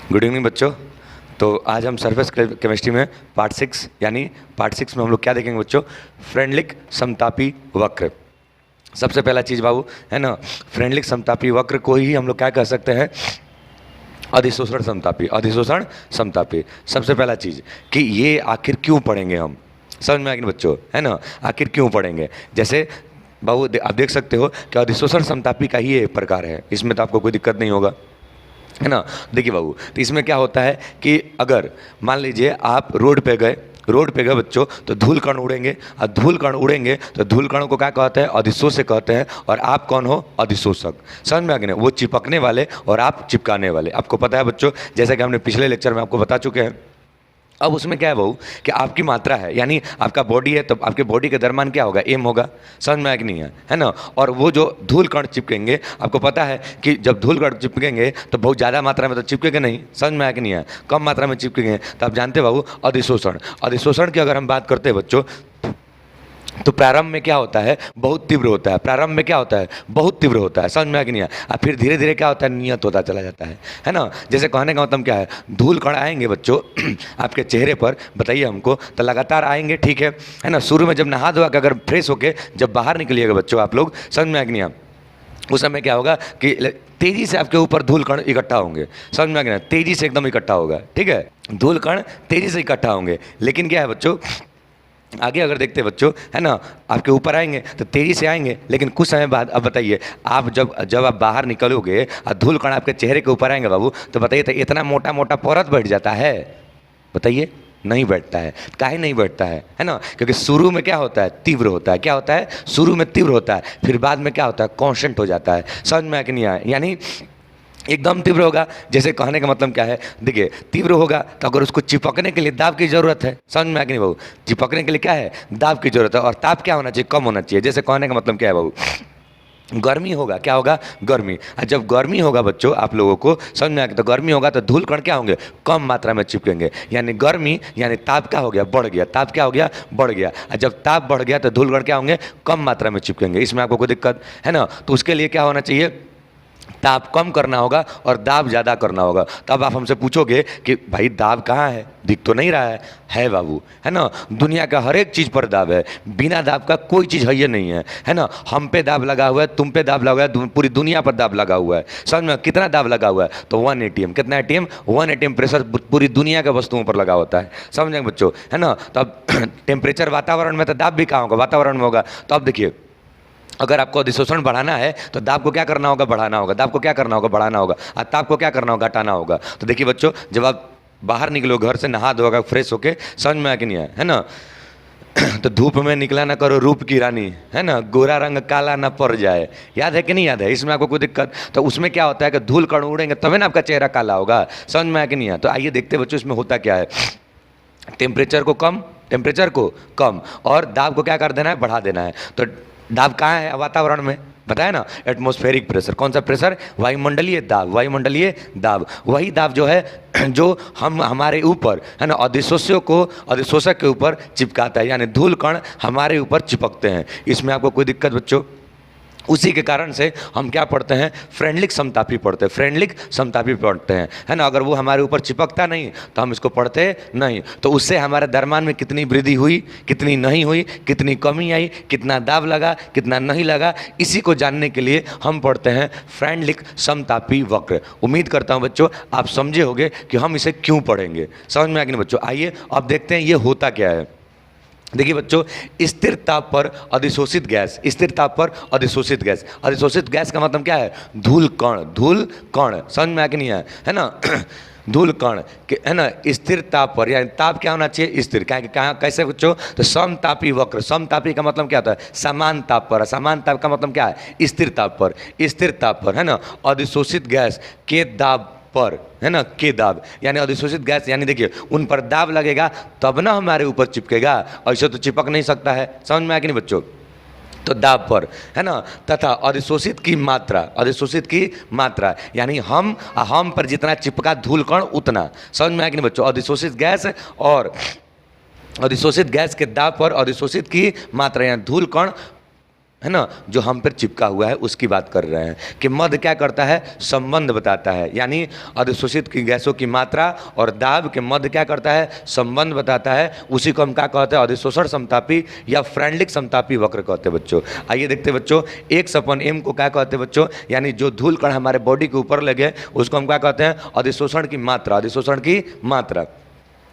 Good evening बच्चों। तो आज हम सरफेस केमिस्ट्री में पार्ट 6 में हम लोग क्या देखेंगे बच्चों? फ्रेंडलिक समतापी वक्र। सबसे पहला चीज़ बाबू है ना, फ्रेंडलिक समतापी वक्र को ही हम लोग क्या कह सकते हैं? अधिशोषण समतापी। अधिशोषण समतापी सबसे पहला चीज़ कि ये आखिर क्यों पढ़ेंगे हम, समझ में आएगी बच्चों, है ना? आखिर क्यों पढ़ेंगे? जैसे बाबू आप देख सकते हो कि अधिशोषण समतापी का ही एक प्रकार है, इसमें तो आपको कोई दिक्कत नहीं होगा, है ना? देखिए बाबू, तो इसमें क्या होता है कि अगर मान लीजिए आप रोड पे गए बच्चों, तो धूल कण उड़ेंगे, और धूल कण उड़ेंगे तो धूल कणों को क्या कहते हैं? अधिशोषक कहते हैं। और आप कौन हो? अधिशोषक। समझ में आ गया? वो चिपकने वाले और आप चिपकाने वाले। आपको पता है बच्चों, जैसा कि हमने पिछले लेक्चर में आपको बता चुके हैं। अब उसमें क्या है बहू कि आपकी मात्रा है, यानी आपका बॉडी है, तो आपके बॉडी का द्रव्यमान क्या होगा? एम होगा। समझ में आया कि नहीं है ना? और वो जो धूल कण चिपकेंगे, आपको पता है कि जब धूल कण चिपकेंगे तो बहुत ज़्यादा मात्रा में तो चिपकेंगे नहीं। समझ में आया कि नहीं है? कम मात्रा में चिपकेंगे। तो आप जानते हो बाबू, अधिशोषण की अगर हम बात करते हैं बच्चों, तो प्रारंभ में क्या होता है? बहुत तीव्र होता है। प्रारंभ में क्या होता है? बहुत तीव्र होता है। समझ में आ कि नहीं आया? और फिर धीरे धीरे क्या होता है? नियत होता चला जाता है ना? जैसे कहने का मतलब क्या है? धूल कण आएंगे बच्चों आपके चेहरे पर, बताइए हमको, तो लगातार आएंगे, ठीक है ना? शुरू में जब नहा धोआ के अगर फ्रेश होके जब बाहर निकलिएगा बच्चों आप लोग, समझ में आ कि नहीं आया? उस समय क्या होगा कि तेजी से आपके ऊपर धूल कण इकट्ठा होंगे। समझ में आ गया? तेजी से एकदम इकट्ठा होगा, ठीक है? धूल कण तेजी से इकट्ठा होंगे, लेकिन क्या है बच्चों, आगे अगर देखते हैं बच्चों, है ना, आपके ऊपर आएंगे तो तेजी से आएंगे, लेकिन कुछ समय बाद अब बताइए, आप जब आप बाहर निकलोगे और धूल कण आपके चेहरे के ऊपर आएंगे बाबू, तो बताइए, तो इतना मोटा मोटा परत बैठ जाता है? बताइए, नहीं बैठता है। काहे नहीं बैठता है ना? क्योंकि शुरू में क्या होता है? तीव्र होता है। क्या होता है? शुरू में तीव्र होता है, फिर बाद में क्या होता है? कांस्टेंट हो जाता है। समझ में आ कि नहीं आया? यानी एकदम तीव्र होगा। जैसे कहने का मतलब क्या है? देखिए, तीव्र होगा तो अगर उसको चिपकने के लिए दाब की जरूरत है। समझ में आ कि नहीं बाबू? चिपकने के लिए क्या है? दाब की जरूरत है। और ताप क्या होना चाहिए? कम होना चाहिए। जैसे कहने का मतलब क्या है बाबू? गर्मी होगा, क्या होगा? गर्मी। और जब गर्मी होगा बच्चों आप लोगों को, समझ में आ गया? तो गर्मी होगा तो धूल कण क्या होंगे? कम मात्रा में चिपकेंगे। यानी गर्मी यानी ताप क्या हो गया? बढ़ गया। ताप क्या हो गया? बढ़ गया। और जब ताप बढ़ गया तो धूल कण क्या होंगे? कम मात्रा में चिपकेंगे। इसमें आपको कोई दिक्कत है ना? तो उसके लिए क्या होना चाहिए? ताप कम करना होगा और दाब ज़्यादा करना होगा। तब आप हमसे पूछोगे कि भाई दाब कहाँ है? दिख तो नहीं रहा है बाबू, है ना? दुनिया का हर एक चीज़ पर दाब है, बिना दाब का कोई चीज़ है ये नहीं है ना? हम पे दाब लगा हुआ है, तुम पे दाब लगा हुआ है, पूरी दुनिया पर दाब लगा हुआ है। समझ में? कितना दाब लगा हुआ है? तो 1 ATM। कितना ATM? 1 ATM प्रेशर पूरी दुनिया के वस्तुओं पर लगा होता है। समझेंगे बच्चों, है ना? तो अब टेम्परेचर वातावरण में, तो दाब भी कहाँ होगा? वातावरण में होगा। तो अब देखिए, अगर आपको अधिशोषण बढ़ाना है तो दाब को क्या करना होगा? बढ़ाना होगा। दाब को क्या करना होगा? बढ़ाना होगा। और ताप को क्या करना होगा? घटाना होगा। तो देखिए बच्चों, जब आप बाहर निकलो घर से, नहा धोगा, फ्रेश होके, समझ में आ कि नहीं आया? है ना? तो धूप में निकला ना करो रूप की रानी, है ना? गोरा रंग काला ना पड़ जाए। याद है कि नहीं याद है? इसमें आपको कोई दिक्कत? तो उसमें क्या होता है कि धूल कण उड़ेंगे तभी ना आपका चेहरा काला होगा। समझ में आ कि नहीं आया? तो आइए देखते बच्चों इसमें होता क्या है। टेम्परेचर को कम और दाब को क्या कर देना है? बढ़ा देना है। तो दाब कहाँ है? वातावरण में। बताया ना, एटमॉस्फेरिक प्रेशर। कौन सा प्रेशर? वायुमंडलीय दाब। वायुमंडलीय दाब वही दाब जो है जो हम हमारे ऊपर, है ना, अधिशोषक के ऊपर चिपकाता है, यानी धूल कण हमारे ऊपर चिपकते हैं। इसमें आपको कोई दिक्कत बच्चों? उसी के कारण से हम क्या पढ़ते हैं? फ्रेंडलिक समतापी पढ़ते हैं। फ्रेंडलिक समतापी पढ़ते हैं, है ना? अगर वो हमारे ऊपर चिपकता नहीं तो हम इसको पढ़ते नहीं। तो उससे हमारे द्रव्यमान में कितनी वृद्धि हुई, कितनी नहीं हुई, कितनी कमी आई, कितना दाब लगा, कितना नहीं लगा, इसी को जानने के लिए हम पढ़ते हैं फ्रेंडलिक समतापी वक्र। उम्मीद करता हूँ बच्चों आप समझे होंगे कि हम इसे क्यों पढ़ेंगे। समझ में आ गया ना बच्चों? आइए अब देखते हैं ये होता क्या है। देखिए बच्चों, स्थिर ताप पर अधिशोषित गैस। स्थिर ताप पर अधिशोषित गैस। अधिशोषित गैस का मतलब क्या है? धूल कण। धूल कण। समझ में आ कि नहीं आया? है ना? धूल कण के, है ना, स्थिर ताप पर, यानी ताप क्या होना चाहिए? स्थिर। क्या कैसे बच्चों? तो समतापी वक्र। समतापी का मतलब क्या होता है? समान ताप पर। समान ताप का मतलब क्या है? स्थिर ताप पर। स्थिर ताप पर, है ना, अधिशोषित गैस के दाब पर, है ना, के दाब, यानी अधिशोषित गैस, यानी देखिए उन पर दाब लगेगा तब ना हमारे ऊपर चिपकेगा, ऐसे तो चिपक नहीं सकता है। समझ में आया कि नहीं बच्चों? तो दाब पर, है ना, तथा अधिशोषित की मात्रा। अधिशोषित की मात्रा यानी हम पर जितना चिपका धूल कण उतना। समझ में आया कि नहीं बच्चों? अधिशोषित गैस और अधिशोषित गैस के दाब पर अधिशोषित की मात्रा, यानी धूल कण है ना, जो हम पर चिपका हुआ है उसकी बात कर रहे हैं कि मध्य क्या करता है, संबंध बताता है, यानी अधिशोषित की गैसों की मात्रा और दाब के मध्य क्या करता है, संबंध बताता है। उसी को हम क्या कहते हैं, अधिशोषण समतापी या फ्रेंडलिक समतापी वक्र कहते हैं बच्चों। आइए देखते हैं बच्चों, 1/m को क्या कहते हैं बच्चों, यानी जो धूल कण हमारे बॉडी के ऊपर लगे उसको हम क्या कहते हैं, अधिशोषण की मात्रा, अधिशोषण की मात्रा।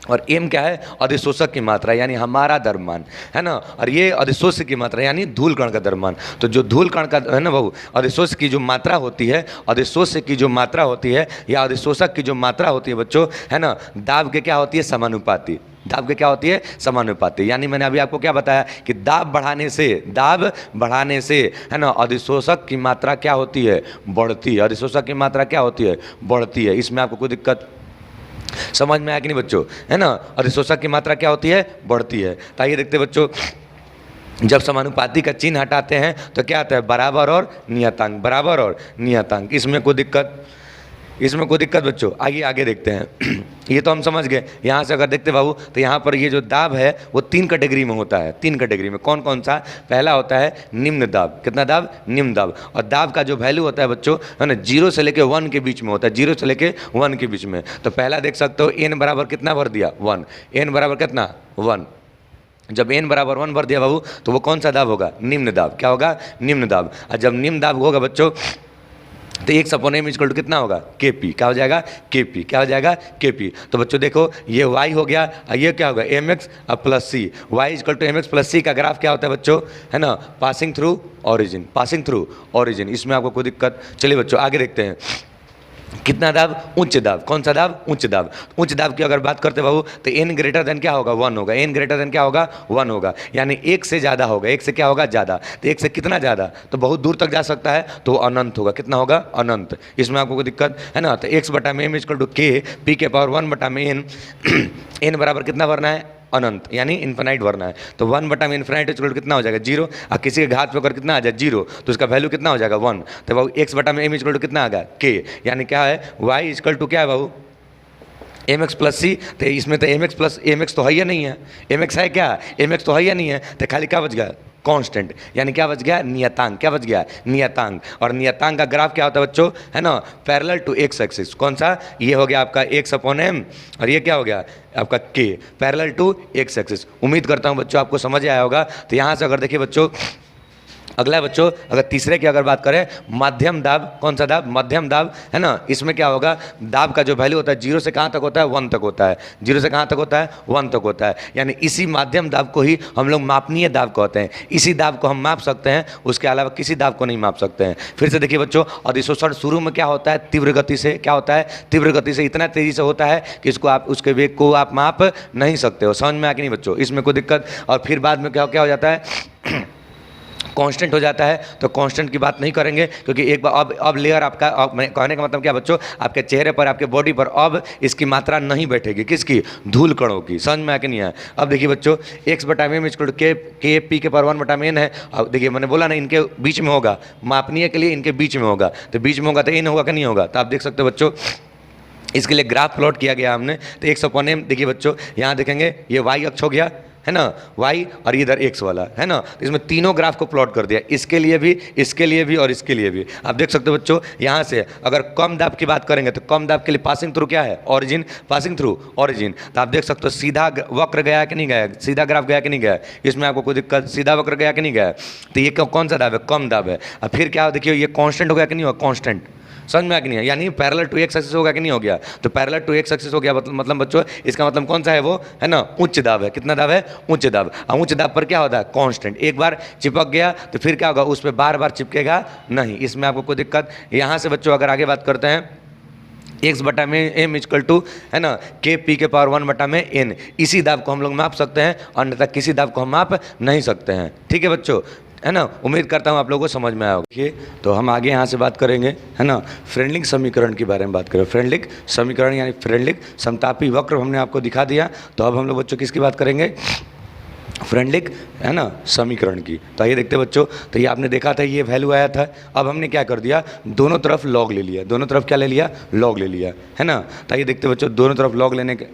और एम क्या है, अधिशोषक की मात्रा यानी हमारा द्रव्यमान, है ना, और ये अधिशोष्य की मात्रा यानी धूल कण का द्रव्यमान। तो जो धूल कण का है ना बाबू, अधिशोष्य की जो मात्रा होती है, अधिशोष्य की जो मात्रा होती है या अधिशोषक की जो मात्रा होती है बच्चों, है ना, दाब के क्या होती है, समानुपाती। दाब के क्या होती है, समानुपाती। यानी मैंने अभी आपको क्या बताया कि दाब बढ़ाने से है ना, अधिशोषक की मात्रा क्या होती है, बढ़ती है। अधिशोषक की मात्रा क्या होती है, बढ़ती है। इसमें आपको कोई दिक्कत समझ में आया कि नहीं बच्चों, है ना, अधिशोषक की मात्रा क्या होती है, बढ़ती है। तो आइए देखते बच्चों, जब समानुपाती का चिन्ह हटाते हैं तो क्या आता है, बराबर और नियतांक, बराबर और नियतांक। इसमें कोई दिक्कत बच्चों, आइए आगे देखते हैं। ये तो हम समझ गए। यहाँ से अगर देखते बाबू तो यहाँ पर ये जो दाब है वो 3 कैटेगरी में होता है। 3 कैटेगरी में कौन कौन सा, पहला होता है निम्न दाब। कितना दाब, निम्न दाब। और दाब का जो वैल्यू होता है बच्चों, है ना, 0 से लेके 1 के बीच में होता है, 0 से लेके 1 के बीच में। तो पहला देख सकते हो, n बराबर कितना भर दिया, 1। n बराबर कितना, 1। जब n बराबर 1 भर दिया बाबू तो वो कौन सा दाब होगा, निम्न दाब। क्या होगा, निम्न दाब। और जब निम्न दाब होगा बच्चों तो 1/m इक्वल टू कितना होगा, Kp। क्या हो जाएगा, Kp। क्या हो जाएगा, Kp। तो बच्चों देखो ये y हो गया, ये क्या होगा, mx plus c। y equal to mx plus c का ग्राफ क्या होता है बच्चों, है ना, passing through origin, passing through origin. इसमें आपको कोई दिक्कत, चलिए बच्चों आगे देखते हैं। कितना दाब, उच्च दाब। कौन सा दाब, उच्च दाब। उच्च दाब की अगर बात करते बाबू तो n ग्रेटर देन क्या होगा, 1 होगा। n ग्रेटर देन क्या होगा, 1 होगा, यानी 1 से ज़्यादा होगा। 1 से क्या होगा, ज़्यादा। तो 1 से कितना ज़्यादा, तो बहुत दूर तक जा सकता है, तो अनंत होगा। कितना होगा, अनंत। इसमें आपको कोई दिक्कत है ना। तो x/m equal to k p⁴ n बराबर कितना भरना है, अनंत, यानी इन्फिनाइट भरना है। तो 1/m इन्फिनाइट इक्वल कितना हो जाएगा, 0। और किसी के घात पे अगर कितना आ जाए 0 तो उसका वैल्यू कितना हो जाएगा, 1। तो बाबू x/m इक्वल टू कितना आ गया, k, यानी क्या है, y इक्वल टू क्या है बाबू, mx प्लस c। तो इसमें तो mx तो है या नहीं है, mx है क्या, mx तो है या नहीं है, तो खाली क्या बच गया, कांस्टेंट, यानी क्या बच गया, नियतांक। क्या बच गया, नियतांक। और नियतांक का ग्राफ क्या होता है बच्चों, है ना, पैरेलल टू एक्स एक्सिस। कौन सा, ये हो गया आपका 1/m और ये क्या हो गया आपका k, parallel to x axis. उम्मीद करता हूँ बच्चों आपको समझ आया होगा। तो यहाँ से अगर देखिए बच्चों, अगला बच्चों अगर तीसरे की अगर बात करें, मध्यम दाब। कौन सा दाब, मध्यम दाब, है ना। इसमें क्या होगा, दाब का जो वैल्यू होता है 0 से कहाँ तक होता है, 1 तक होता है। 0 से कहाँ तक होता है, 1 तक होता है। यानी इसी माध्यम दाब को ही हम लोग मापनीय दाब कहते हैं। इसी दाब को हम माप सकते हैं, उसके अलावा किसी दाब को नहीं माप सकते हैं। फिर से देखिए बच्चों, अधिशोषण शुरू में क्या होता है, तीव्र गति से। क्या होता है, तीव्र गति से, इतना तेजी से होता है कि इसको आप, उसके वेग को आप माप नहीं सकते हो। समझ में आ कि नहीं बच्चों, इसमें कोई दिक्कत। और फिर बाद में क्या हो जाता है, कांस्टेंट हो जाता है। तो कांस्टेंट की बात नहीं करेंगे, क्योंकि एक बार अब लेयर आपका, मैं कहने का मतलब क्या बच्चों, आपके चेहरे पर, आपके बॉडी पर अब इसकी मात्रा नहीं बैठेगी। किसकी, धूल कणों की। समझ में आके नहीं आया। अब देखिए बच्चों, x/m equal to k p⁴ है। अब देखिए मैंने बोला ना, इनके बीच में होगा, मापनीय के लिए इनके बीच में होगा। तो बीच में होगा तो n होगा कि नहीं होगा। तो आप देख सकते हो बच्चों, इसके लिए ग्राफ प्लॉट किया गया हमने। तो 1/m देखिए बच्चों, यहाँ देखेंगे ये y अक्ष हो गया, है ना, y, और इधर x वाला, है ना। तो इसमें तीनों ग्राफ को प्लॉट कर दिया, इसके लिए भी, इसके लिए भी और इसके लिए भी। आप देख सकते हो बच्चों, यहाँ से अगर कम दाब की बात करेंगे तो कम दाब के लिए पासिंग थ्रू क्या है, ओरिजिन, पासिंग थ्रू ओरिजिन। तो आप देख सकते हो सीधा वक्र गया कि नहीं गया, सीधा ग्राफ गया कि नहीं गया, इसमें आपको कोई दिक्कत, सीधा वक्र गया कि नहीं गया। तो ये कौन सा दाब है, कम दाब है। और फिर क्या देखिए, ये कॉन्स्टेंट हो गया कि नहीं हुआ, कॉन्स्टेंट। समझ में आ कि नहीं है, यानी पैरेलल टू एक्स एक्सिस हो गया कि नहीं हो गया। तो पैरेलल टू एक्स एक्सिस हो गया, मतलब बच्चों इसका मतलब कौन सा है वो, है ना, उच्च दाब है। कितना दाब है, उच्च दाब। और उच्च दाब पर क्या होता है, कांस्टेंट। एक बार चिपक गया तो फिर क्या होगा, उस पर बार बार चिपकेगा नहीं। इसमें आपको कोई दिक्कत। यहाँ से बच्चों अगर आगे बात करते हैं, x/m इक्वल टू, है ना, k p⁴ इसी दाब को हम लोग माप सकते हैं, अन्यथा किसी दाब को हम माप नहीं सकते हैं। ठीक है बच्चों, है ना। उम्मीद करता हूँ आप लोगों को समझ में आया होगा। देखिए तो हम आगे यहाँ से बात करेंगे, है ना, फ्रेंडलिक समीकरण के बारे में बात करें। फ्रेंडलिक समीकरण यानी फ्रेंडलिक समतापी वक्र हमने आपको दिखा दिया। तो अब हम लोग बच्चों किसकी बात करेंगे, फ्रेंडलिक, है ना, समीकरण की। तो आइए देखते बच्चों, तो ये आपने देखा था, ये वैल्यू आया था। अब हमने क्या कर दिया, दोनों तरफ लॉग ले लिया, दोनों तरफ क्या ले लिया, लॉग ले लिया, है ना। तो आइए देखते बच्चों, दोनों तरफ लॉग लेने के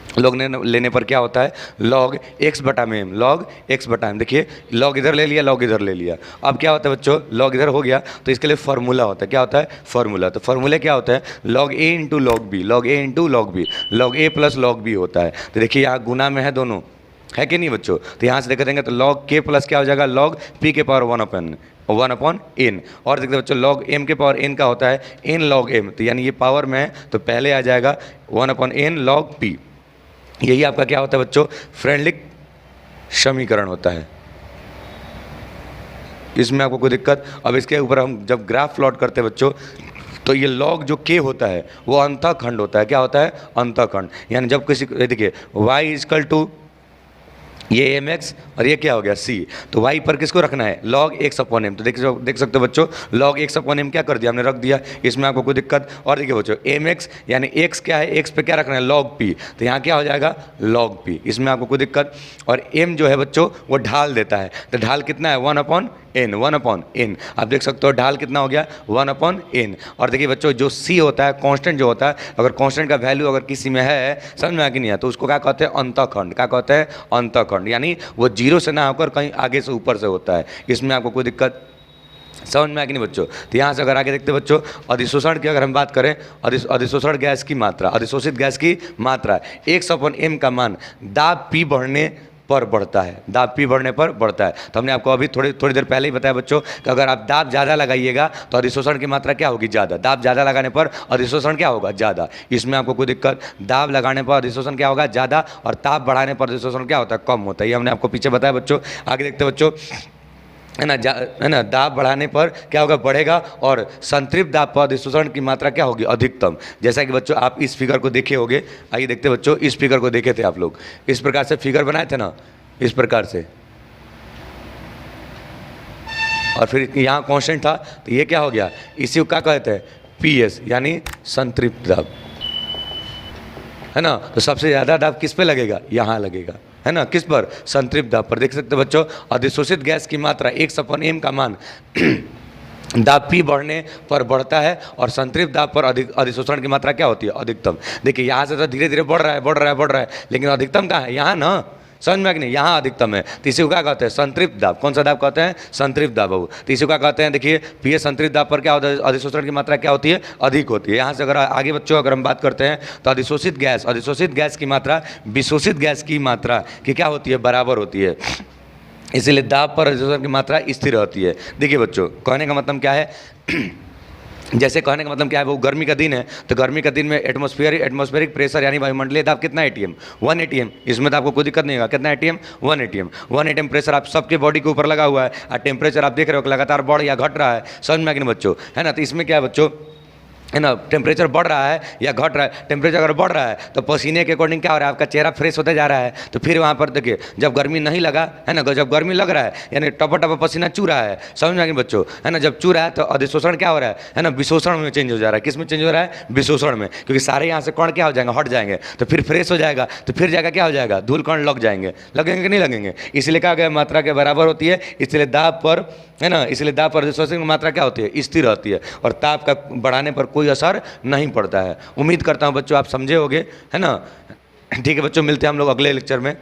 लॉग लेने पर क्या होता है, log x बटा में m, log x बटा m। देखिए log इधर ले लिया, log इधर ले लिया। अब क्या होता है बच्चों, log इधर हो गया तो इसके लिए फार्मूला होता है। क्या होता है, फार्मूला। तो फार्मूला क्या होता है, log a into log b, log a into log b, log a plus log b होता है। तो देखिए यहाँ गुना में है दोनों, है कि नहीं बच्चों। तो यहाँ से देख देंगे तो log k प्लस क्या हो जाएगा, log p के पावर 1 अपॉन n। और देखते बच्चों log m के पावर n का होता है n log m, तो यानी ये पावर में है तो पहले आ जाएगा 1 अपॉन n log p। यही आपका क्या होता है बच्चों, फ्रेंडलिक समीकरण होता है। इसमें आपको कोई दिक्कत। अब इसके ऊपर हम जब ग्राफ प्लॉट करते हैं बच्चों, तो ये log जो k होता है वो अंतःखंड होता है। क्या होता है, अंतःखंड। यानी जब किसी, देखिए y इक्वल टू ये mx और ये क्या हो गया c, तो y पर किसको रखना है, log x अपॉन m। तो देख सकते हो बच्चों log x अपॉन m क्या कर दिया हमने, रख दिया। इसमें आपको कोई दिक्कत। और देखिए बच्चों mx यानी x क्या है, x पे क्या रखना है, log p, तो यहाँ क्या हो जाएगा log p। इसमें आपको कोई दिक्कत। और m जो है बच्चों वो ढाल देता है, तो ढाल कितना है 1 अपॉन n, 1 अपॉन n। आप देख सकते हो ढाल कितना हो गया 1 अपॉन n। और देखिए बच्चों जो c होता है, कांस्टेंट जो होता है, अगर कांस्टेंट का वैल्यू अगर किसी में है, समझ में आ कि नहीं है, तो उसको क्या कहते हैं, अंतःखंड। क्या कहते हैं, अंतःखंड। यानी वो जीरो से ना होकर कहीं आगे से ऊपर से होता है। इसमें आपको कोई दिक्कत समझ में आ कि नहीं बच्चों। तो यहाँ से अगर आगे देखते बच्चों, अधिशोषण की अगर हम बात करें, अधिशोषण गैस की मात्रा, अधिशोषित गैस की मात्रा 1/m का मान दाब P बढ़ने पर बढ़ता है, दाब P बढ़ने पर बढ़ता है। तो हमने आपको अभी थोड़ी देर पहले ही बताया बच्चों कि अगर आप दाब ज़्यादा लगाइएगा तो अधिशोषण की मात्रा क्या होगी, ज़्यादा। दाब ज़्यादा लगाने पर अधिशोषण क्या होगा, ज़्यादा। इसमें आपको कोई दिक्कत। दाब लगाने पर अधिशोषण क्या होगा, ज़्यादा, और ताप बढ़ाने पर अधिशोषण क्या होता है, कम होता है। ये हमने आपको पीछे बताया बच्चों। आगे देखते बच्चों, है ना, दाब बढ़ाने पर क्या होगा, बढ़ेगा। और संतृप्त दाब पर अधिशोषण की मात्रा क्या होगी, अधिकतम। जैसा कि बच्चों आप इस फिगर को देखे होंगे। आइए देखते बच्चों, इस फिगर को देखे थे आप लोग, इस प्रकार से फिगर बनाए थे ना, इस प्रकार से। और फिर यहाँ कांस्टेंट था, तो ये क्या हो गया, इसी को क्या कहते हैं, PS यानी संतृप्त दाब, है ना। तो सबसे ज़्यादा दाब किस पे लगेगा, यहाँ लगेगा, है ना, किस पर, संतृप्त दाब पर। देख सकते हो बच्चों, अधिशोषित गैस की मात्रा 1/m का मान दाब P बढ़ने पर बढ़ता है, और संतृप्त दाब पर अधिशोषण की मात्रा क्या होती है, अधिकतम। देखिए यहाँ से तो धीरे धीरे बढ़ रहा है, लेकिन अधिकतम कहाँ है, यहाँ ना, समझ में आ कि नहीं, यहाँ अधिकतम है। तो इसी को क्या कहते हैं, संतृप्त दाब। कौन सा दाब कहते हैं, संतृप्त दाब। तो इसी को क्या कहते हैं, देखिए PS संतृप्त दाब पर क्या होता है, अधिशोषण की मात्रा क्या होती है, अधिक होती है। यहाँ से अगर आगे बच्चों अगर हम बात करते हैं, तो अधिशोषित गैस की मात्रा विशोषित गैस की मात्रा की क्या होती है, बराबर होती है। इसीलिए दाब पर अधिशोषण की मात्रा स्थिर रहती है। देखिए बच्चों, कहने का मतलब क्या है, जैसे कहने का मतलब क्या है, वो गर्मी का दिन है, तो गर्मी का दिन में एटमॉस्फेरिक प्रेशर यानी वायुमंडलीय दाब कितना ATM, 1 ATM। इसमें तो आपको कोई दिक्कत नहीं होगा, कितना ATM, 1 ATM। 1 ATM प्रेशर आप सबके बॉडी के ऊपर लगा हुआ है, और टेम्परेचर आप देख रहे हो लगातार बढ़ या घट रहा है, समझ में आ कि नहीं बच्चों, है ना। तो इसमें क्या है बच्चों, है ना, टेम्परेचर बढ़ रहा है या घट रहा है। टेम्परेचर अगर बढ़ रहा है तो पसीने के अकॉर्डिंग क्या हो रहा है, आपका चेहरा फ्रेश होते जा रहा है। तो फिर वहाँ पर देखिए, जब गर्मी नहीं लगा, है ना, जब गर्मी लग रहा है यानी टपा टपा पसीना चू रहा है, समझ में आ गया बच्चों, है ना। जब चू रहा है तो अधिशोषण क्या हो रहा है ना, विशोषण में चेंज हो जा रहा है। किस में चेंज हो रहा है, विशोषण में, क्योंकि सारे यहाँ से कण क्या हो जाएंगे, हट जाएंगे, तो फिर फ्रेश हो जाएगा। तो फिर जाएगा क्या हो जाएगा, धूल कण लगेंगे कि नहीं लगेंगे। इसलिए क्या गया, मात्रा के बराबर होती है। इसलिए दाब पर, है ना, इसलिए दाब पर अधिशोषण की मात्रा क्या होती है, स्थिर रहती है, और ताप का बढ़ाने पर कोई असर नहीं पड़ता है। उम्मीद करता हूँ बच्चों आप समझे होंगे, है ना। ठीक है बच्चों, मिलते हैं हम लोग अगले लेक्चर में।